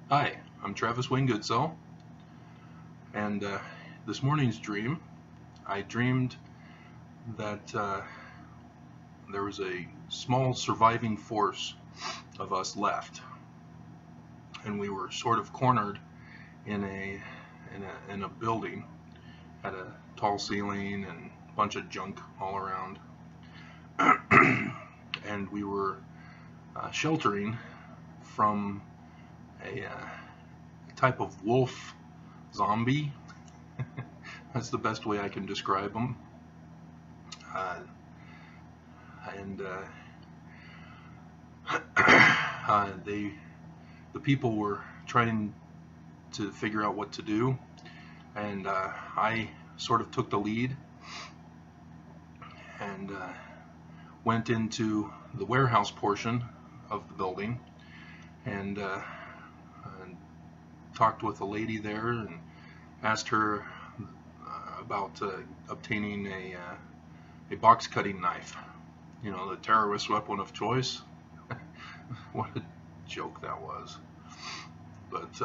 Hi, I'm Travis Wayne Goodsell, and this morning's dream, I dreamed that there was a small surviving force of us left, and we were sort of cornered in a building, had a tall ceiling and a bunch of junk all around, and we were sheltering from a type of wolf zombie. That's the best way I can describe them. And the people were trying to figure out what to do, and I sort of took the lead and went into the warehouse portion of the building and talked with a lady there and asked her about obtaining a box cutting knife, you know, the terrorist weapon of choice. What a joke that was. But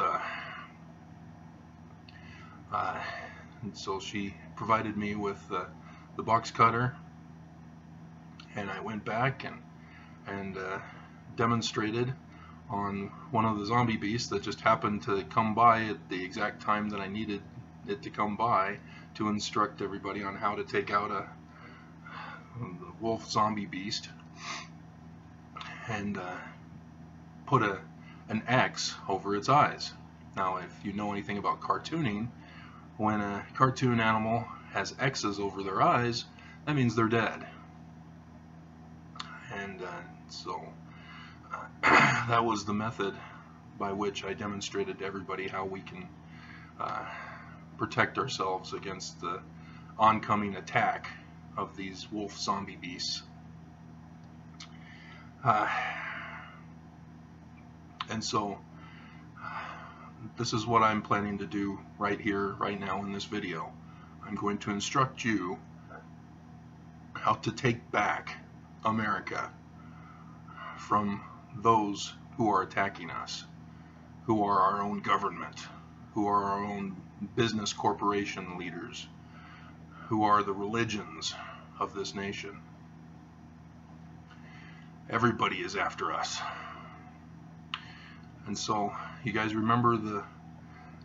and so she provided me with the box cutter, and I went back and demonstrated on one of the zombie beasts that just happened to come by at the exact time that I needed it to come by to instruct everybody on how to take out the wolf zombie beast and put an X over its eyes. Now, if you know anything about cartooning, when a cartoon animal has X's over their eyes, that means they're dead. And so that was the method by which I demonstrated to everybody how we can protect ourselves against the oncoming attack of these wolf zombie beasts. And so this is what I'm planning to do right here, right now in this video. I'm going to instruct you how to take back America from those who are attacking us, who are our own government, who are our own business corporation leaders, who are the religions of this nation. Everybody is after us. And so, you guys remember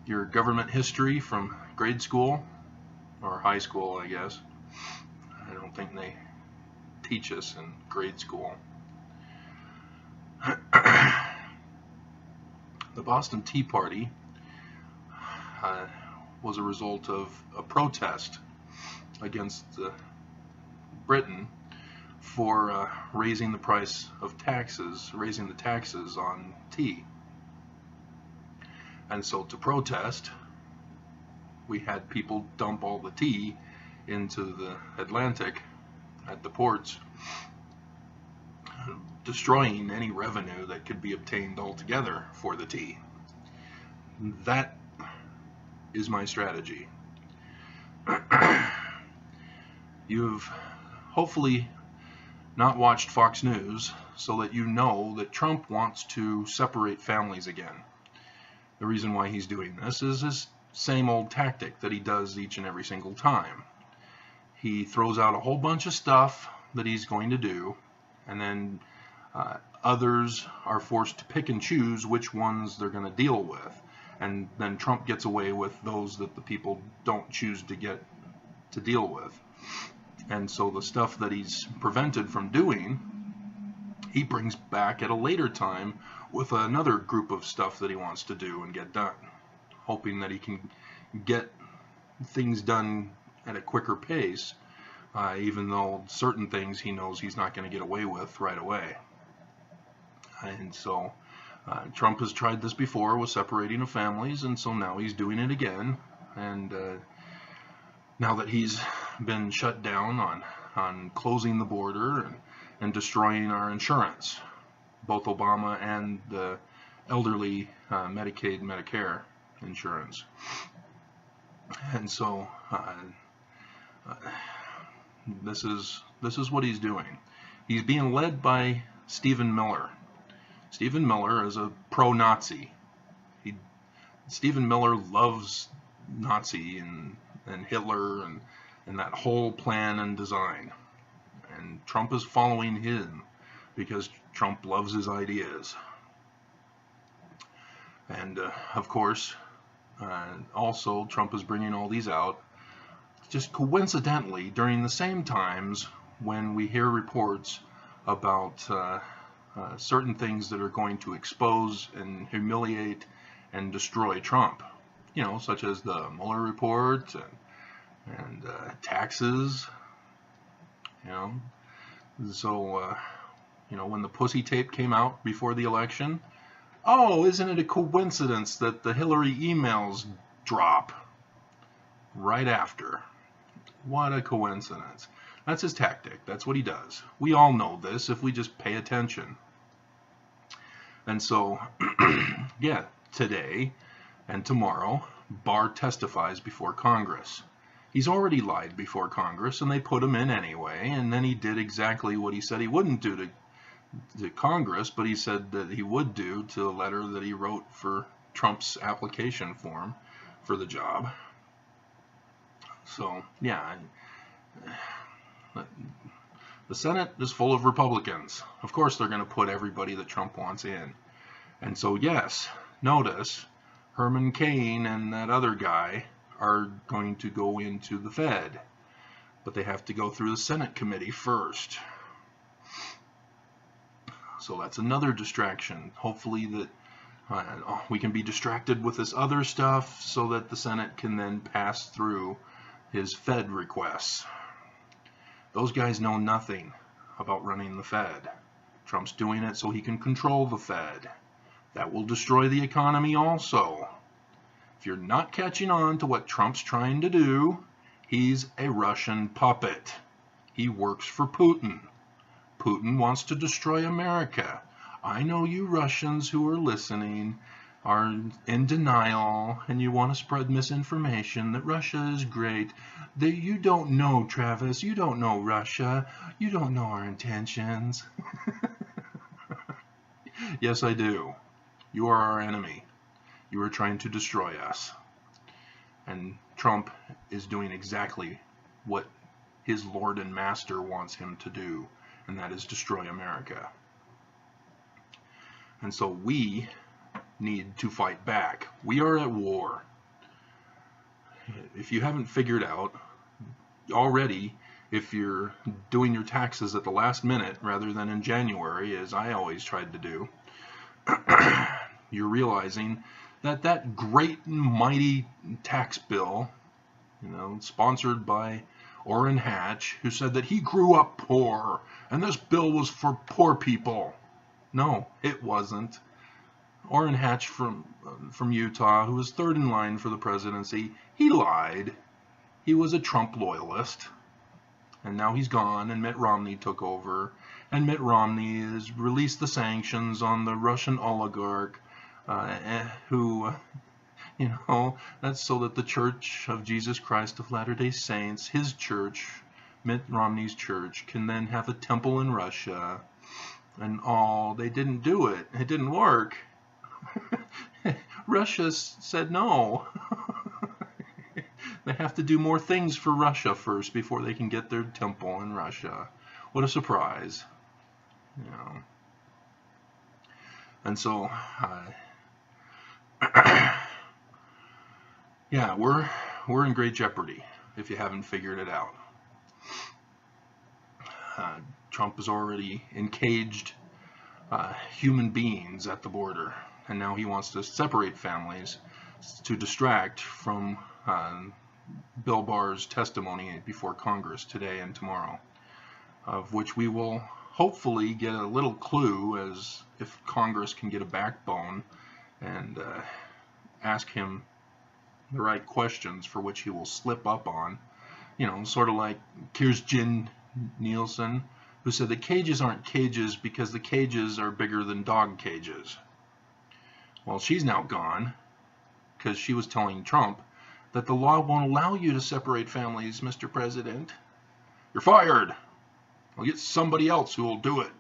your government history from grade school, or high school, I guess. I don't think they teach us in grade school. The Boston Tea Party was a result of a protest against Britain for raising the price of taxes, raising the taxes on tea. And so to protest, we had people dump all the tea into the Atlantic at the ports, destroying any revenue that could be obtained altogether for the tea. That is my strategy. You've hopefully not watched Fox News, so that you know that Trump wants to separate families again. The reason why he's doing this is his same old tactic that he does each and every single time. He throws out a whole bunch of stuff that he's going to do, and then others are forced to pick and choose which ones they're going to deal with, and then Trump gets away with those that the people don't choose to deal with. And so the stuff that he's prevented from doing, he brings back at a later time with another group of stuff that he wants to do and get done, hoping that he can get things done at a quicker pace, even though certain things he knows he's not going to get away with right away. And so Trump has tried this before with separating of families, and so now he's doing it again. And now that he's been shut down on closing the border and destroying our insurance, both Obama and the elderly Medicaid, Medicare insurance. And so this is what he's doing. He's being led by Stephen Miller. Stephen Miller is a pro-Nazi. He Stephen Miller loves Nazi and Hitler and that whole plan and design. And Trump is following him because Trump loves his ideas. And of course, also Trump is bringing all these out just coincidentally during the same times when we hear reports about certain things that are going to expose and humiliate and destroy Trump, you know, such as the Mueller report and taxes, you know. So, you know, when the pussy tape came out before the election, oh, isn't it a coincidence that the Hillary emails drop right after? What a coincidence. That's his tactic. That's what he does. We all know this if we just pay attention. And so, yeah, today and tomorrow, Barr testifies before Congress. He's already lied before Congress, and they put him in anyway, and then he did exactly what he said he wouldn't do to Congress, but he said that he would do to the letter that he wrote for Trump's application form for the job. So, yeah, the Senate is full of Republicans. Of course they're going to put everybody that Trump wants in. And so, yes, notice Herman Cain and that other guy are going to go into the Fed, but they have to go through the Senate committee first. So that's another distraction. Hopefully that we can be distracted with this other stuff so that the Senate can then pass through his Fed requests. Those guys know nothing about running the Fed. Trump's doing it so he can control the Fed. That will destroy the economy also. If you're not catching on to what Trump's trying to do, he's a Russian puppet. He works for Putin. Putin wants to destroy America. I know you Russians who are listening are in denial and you want to spread misinformation that Russia is great. That you don't know, Travis. You don't know Russia. You don't know our intentions. Yes, I do. You are our enemy. You are trying to destroy us. And Trump is doing exactly what his Lord and Master wants him to do, and that is destroy America. And so we need to fight back. We are at war. If you haven't figured out already, if you're doing your taxes at the last minute rather than in January, as I always tried to do, you're realizing that that great and mighty tax bill, you know, sponsored by Orrin Hatch, who said that he grew up poor and this bill was for poor people. No, it wasn't. Orrin Hatch from Utah, who was third in line for the presidency, he lied. He was a Trump loyalist. And now he's gone, and Mitt Romney took over. And Mitt Romney has released the sanctions on the Russian oligarch who, you know, that's so that the Church of Jesus Christ of Latter-day Saints, his church, Mitt Romney's church, can then have a temple in Russia. And they didn't do it. It didn't work. Russia said no. They have to do more things for Russia first before they can get their temple in Russia. What a surprise. You know. And so, yeah, we're in great jeopardy if you haven't figured it out. Trump has already encaged human beings at the border, and now he wants to separate families to distract from Bill Barr's testimony before Congress today and tomorrow, of which we will hopefully get a little clue as if Congress can get a backbone and ask him the right questions for which he will slip up on. You know, sort of like Kirstjen Nielsen, who said that cages aren't cages because the cages are bigger than dog cages. Well, she's now gone because she was telling Trump that the law won't allow you to separate families, Mr. President. You're fired. I'll get somebody else who will do it.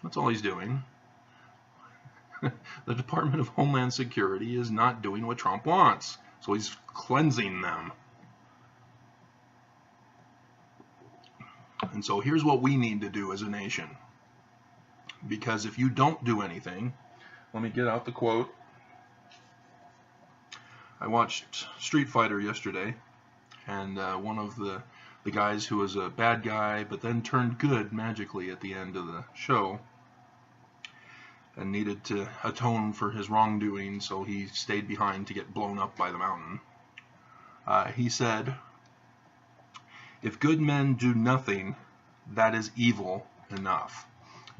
That's all he's doing. The Department of Homeland Security is not doing what Trump wants, so he's cleansing them. And so here's what we need to do as a nation. Because if you don't do anything, let me get out the quote. I watched Street Fighter yesterday, and one of the guys who was a bad guy but then turned good magically at the end of the show and needed to atone for his wrongdoing, so he stayed behind to get blown up by the mountain. He said, "If good men do nothing, that is evil enough."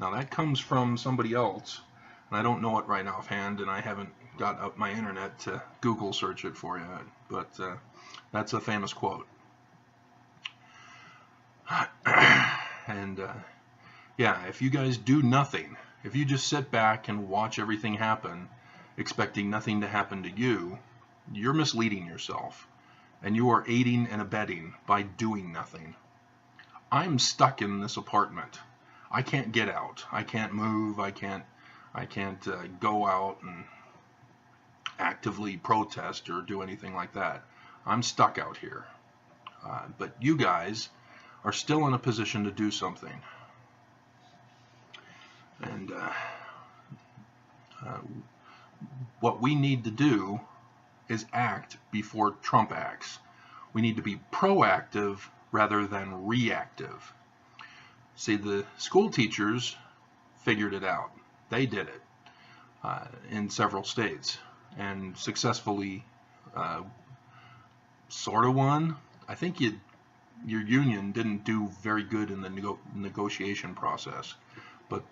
Now that comes from somebody else, and I don't know it right offhand, and I haven't got up my internet to Google search it for you, but that's a famous quote. And yeah, if you guys do nothing, if you just sit back and watch everything happen, expecting nothing to happen to you, you're misleading yourself, and you are aiding and abetting by doing nothing. I'm stuck in this apartment. I can't get out. I can't move. I can't go out and actively protest or do anything like that. I'm stuck out here. But you guys are still in a position to do something. And what we need to do is act before Trump acts. We need to be proactive rather than reactive. See, the school teachers figured it out. They did it in several states and successfully sort of won. I think your union didn't do very good in the negotiation process, but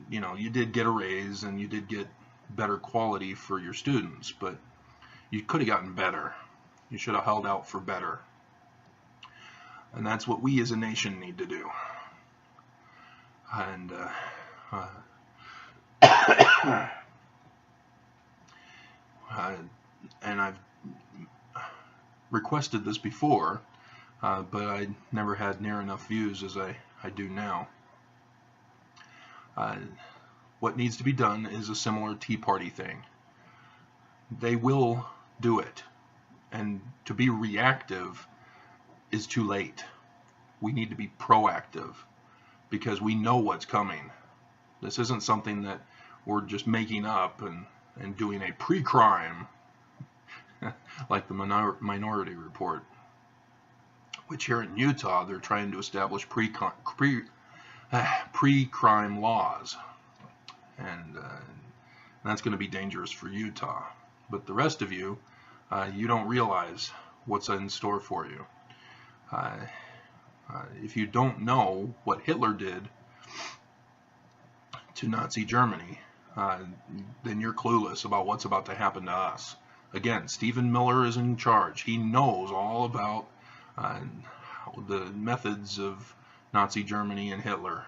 you know, you did get a raise and you did get better quality for your students, but you could have gotten better. You should have held out for better. And that's what we as a nation need to do. And and I've requested this before, but I never had near enough views as I do now. What needs to be done is a similar Tea Party thing. They will do it, and to be reactive is too late. We need to be proactive because we know what's coming. This isn't something that we're just making up and doing a pre-crime like the Minority Report, which here in Utah they're trying to establish pre-crime laws, and that's going to be dangerous for Utah. But the rest of you, you don't realize what's in store for you. If you don't know what Hitler did to Nazi Germany, then you're clueless about what's about to happen to us. Again, Stephen Miller is in charge. He knows all about the methods of Nazi Germany and Hitler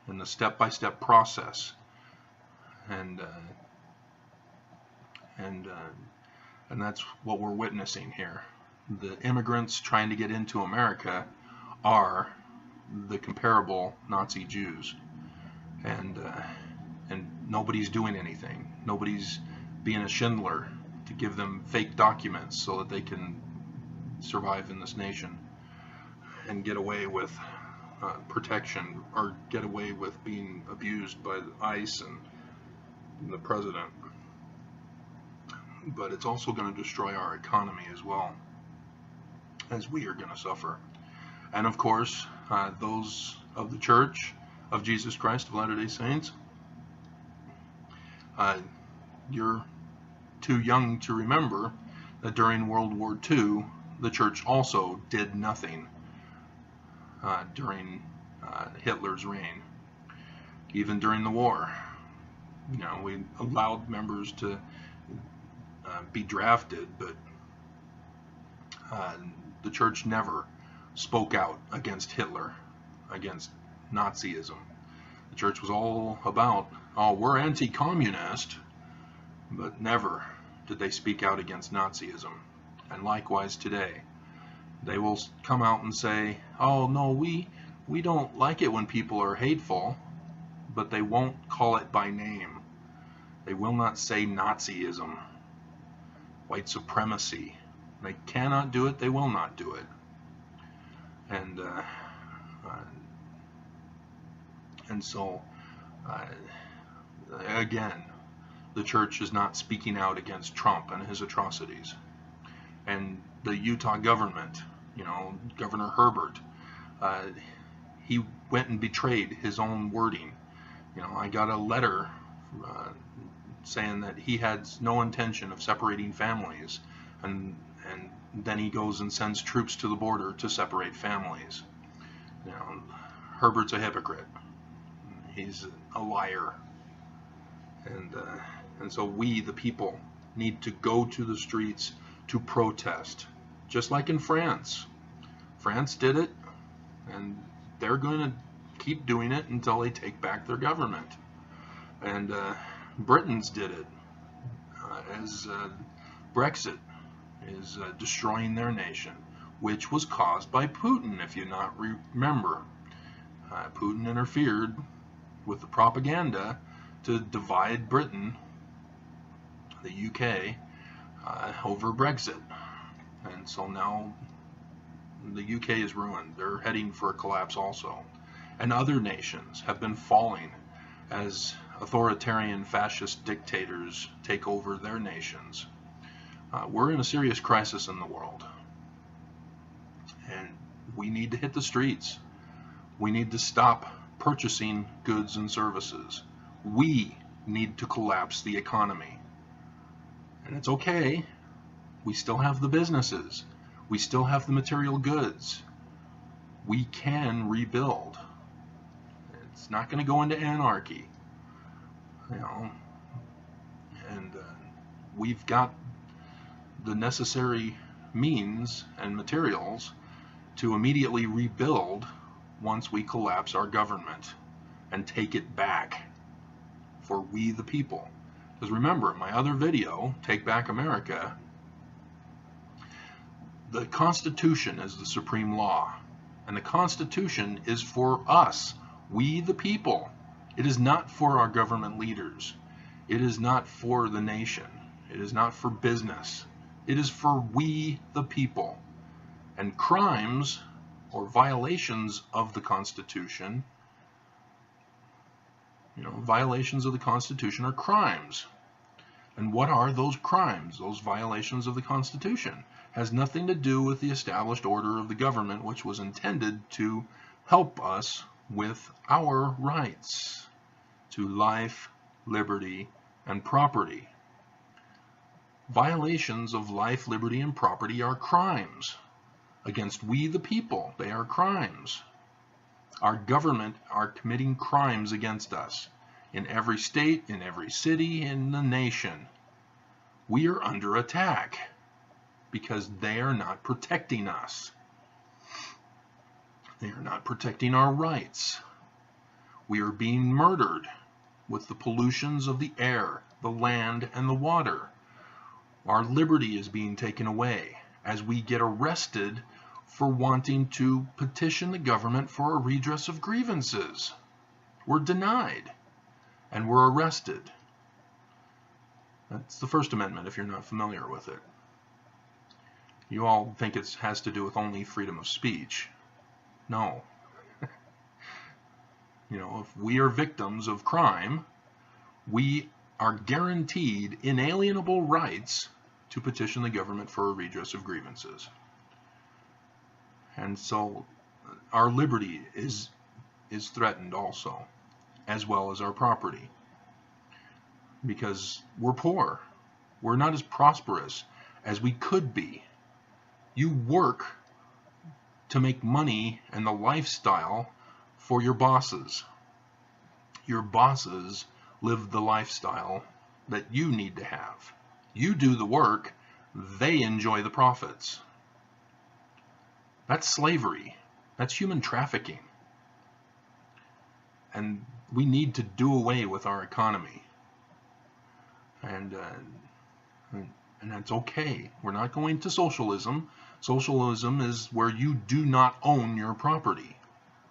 and the step-by-step process. And that's what we're witnessing here. The immigrants trying to get into America are the comparable Nazi Jews, and nobody's doing anything. Nobody's being a Schindler to give them fake documents so that they can survive in this nation and get away with protection, or get away with being abused by the ICE and the president. But it's also going to destroy our economy as well, as we are going to suffer. And of course, those of the Church of Jesus Christ of Latter-day Saints, you're too young to remember that during World War II, the Church also did nothing during Hitler's reign. Even during the war, you know, we allowed members to be drafted, but the Church never spoke out against Hitler, against Nazism. The Church was all about, oh, we're anti-communist, but never did they speak out against Nazism. And likewise today, they will come out and say, oh no, we don't like it when people are hateful, but they won't call it by name. They will not say Nazism, white supremacy. They cannot do it. They will not do it. And so, again, the church is not speaking out against Trump and his atrocities. And the Utah government, Governor Herbert, he went and betrayed his own wording. I got a letter saying that he had no intention of separating families, and then he goes and sends troops to the border to separate families. Herbert's a hypocrite. He's a liar. And so we, the people, need to go to the streets to protest, just like in France. France did it, and they're going to keep doing it until they take back their government. And Britons did it, as Brexit is destroying their nation, which was caused by Putin, if you not remember. Putin interfered with the propaganda to divide Britain, the UK, over Brexit. And so now the UK is ruined. They're heading for a collapse also. And other nations have been falling as authoritarian fascist dictators take over their nations. We're in a serious crisis in the world. And we need to hit the streets. We need to stop purchasing goods and services. We need to collapse the economy. And it's okay. We still have the businesses. We still have the material goods. We can rebuild. It's not going to go into anarchy. And we've got the necessary means and materials to immediately rebuild once we collapse our government and take it back for we the people. Because remember, my other video, Take Back America, the Constitution is the supreme law. And the Constitution is for us, we the people. It is not for our government leaders. It is not for the nation. It is not for business. It is for we the people. And crimes or violations of the Constitution, violations of the Constitution are crimes. And what are those crimes, those violations of the Constitution? Has nothing to do with the established order of the government, which was intended to help us with our rights to life, liberty, and property. Violations of life, liberty, and property are crimes. Against we the people, they are crimes. Our government are committing crimes against us in every state, in every city, in the nation. We are under attack because they are not protecting us. They are not protecting our rights. We are being murdered with the pollutions of the air, the land, and the water. Our liberty is being taken away as we get arrested for wanting to petition the government for a redress of grievances. We're denied, and we're arrested. That's the First Amendment, if you're not familiar with it. You all think it has to do with only freedom of speech. No. If we are victims of crime, we are guaranteed inalienable rights to petition the government for a redress of grievances. And so our liberty is threatened also, as well as our property. Because we're poor. We're not as prosperous as we could be. You work to make money and the lifestyle for your bosses. Your bosses live the lifestyle that you need to have. You do the work, they enjoy the profits. That's slavery. That's human trafficking. And we need to do away with our economy. And that's okay. We're not going to socialism. Socialism is where you do not own your property.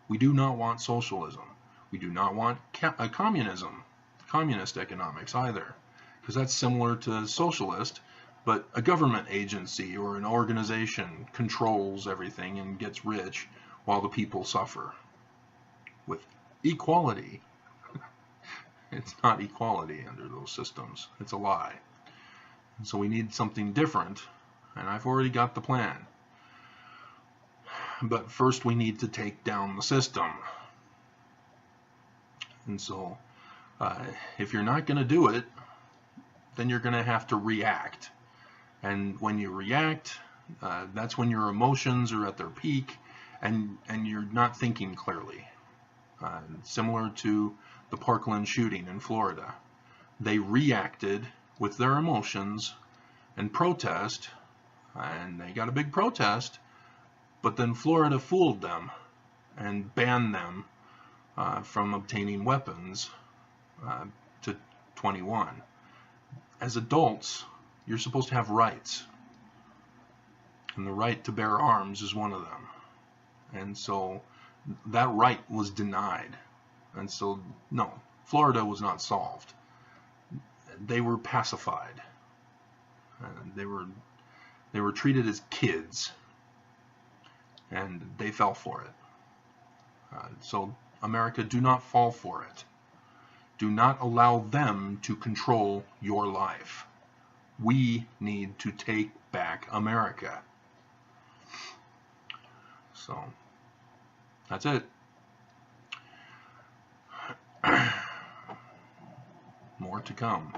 We do not want socialism. We do not want communism, communist economics either. because that's similar to socialist, but a government agency or an organization controls everything and gets rich while the people suffer. With equality, it's not equality under those systems. It's a lie. And so we need something different, and I've already got the plan. But first we need to take down the system. And so if you're not going to do it, then you're going to have to react. And when you react, that's when your emotions are at their peak and you're not thinking clearly. Similar to the Parkland shooting in Florida. They reacted with their emotions and protest, and they got a big protest, but then Florida fooled them and banned them from obtaining weapons to 21. As adults, you're supposed to have rights, and the right to bear arms is one of them. And so that right was denied. And so, no, Florida was not solved. They were pacified. They were treated as kids, and they fell for it. So America, do not fall for it. Do not allow them to control your life. We need to take back America. So that's it. More to come.